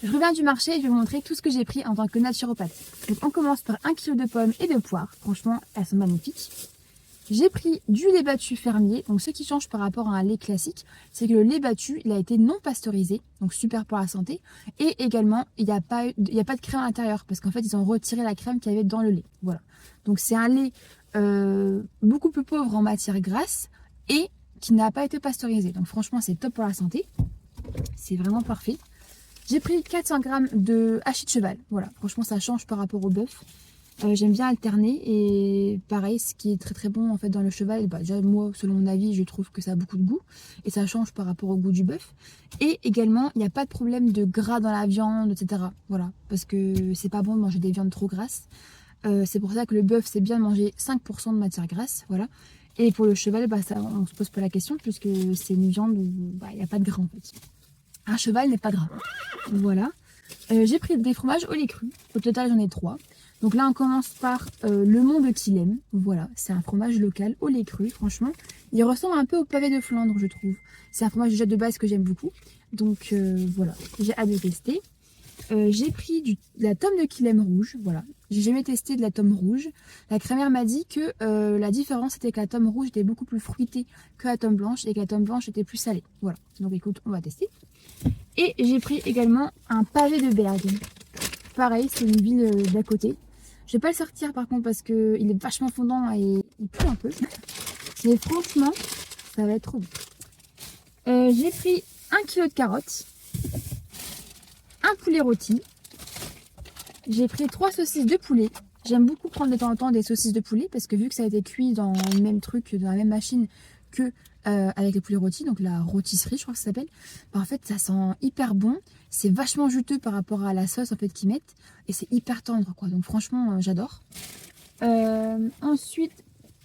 Je reviens du marché et je vais vous montrer tout ce que j'ai pris en tant que naturopathe. Donc on commence par 1 kg de pommes et de poires. Franchement, elles sont magnifiques. J'ai pris du lait battu fermier. Donc ce qui change par rapport à un lait classique, c'est que le lait battu, il a été non pasteurisé. Donc super pour la santé. Et également, il n'y a pas de crème à l'intérieur. Parce qu'en fait, ils ont retiré la crème qu'il y avait dans le lait. Voilà. Donc c'est un lait beaucoup plus pauvre en matière grasse et qui n'a pas été pasteurisé. Donc franchement, c'est top pour la santé. C'est vraiment parfait. J'ai pris 400 g de hachis de cheval. Voilà, franchement, ça change par rapport au bœuf. J'aime bien alterner et pareil, ce qui est très très bon en fait dans le cheval, bah, déjà moi, selon mon avis, je trouve que ça a beaucoup de goût et ça change par rapport au goût du bœuf. Et également, il n'y a pas de problème de gras dans la viande, etc. Voilà, parce que c'est pas bon de manger des viandes trop grasses. C'est pour ça que le bœuf, c'est bien de manger 5% de matière grasse, voilà. Et pour le cheval, bah, ça, on se pose pas la question puisque c'est une viande où bah, il n'y a pas de gras en fait. Un cheval n'est pas gras. Voilà. J'ai pris des fromages au lait cru. Au total, j'en ai 3. Donc là, on commence par le Mont de Quilhem. Voilà, c'est un fromage local au lait cru. Franchement, il ressemble un peu au pavé de Flandre, je trouve. C'est un fromage déjà de base que j'aime beaucoup. Donc voilà, j'ai hâte de tester. J'ai pris de la tome de Quilhem rouge. Voilà, j'ai jamais testé de la tome rouge. La crémière m'a dit que la différence était que la tome rouge était beaucoup plus fruitée que la tome blanche et que la tome blanche était plus salée. Voilà, donc écoute, on va tester. Et j'ai pris également un pavé de Bergue. Pareil, c'est une ville d'à côté. Je vais pas le sortir par contre parce qu'il est vachement fondant et il pue un peu. Mais franchement, ça va être trop bon. J'ai pris 1 kg de carottes, un poulet rôti. J'ai pris 3 saucisses de poulet. J'aime beaucoup prendre de temps en temps des saucisses de poulet parce que vu que ça a été cuit dans le même truc, dans la même machine que avec les poulets rôtis, donc la rôtisserie je crois que ça s'appelle, bah, en fait ça sent hyper bon, c'est vachement juteux par rapport à la sauce en fait qu'ils mettent et c'est hyper tendre quoi, donc franchement j'adore. Ensuite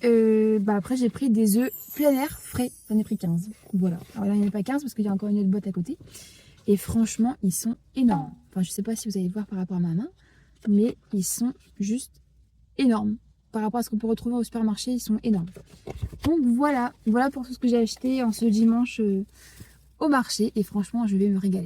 bah, après j'ai pris des œufs plein air frais, j'en ai pris 15, voilà. Alors là il n'y en a pas 15 parce qu'il y a encore une autre boîte à côté et franchement ils sont énormes, enfin je sais pas si vous allez voir par rapport à ma main, mais ils sont juste énormes. Par rapport à ce qu'on peut retrouver au supermarché, ils sont énormes. Donc voilà pour tout ce que j'ai acheté en ce dimanche au marché. Et franchement, je vais me régaler.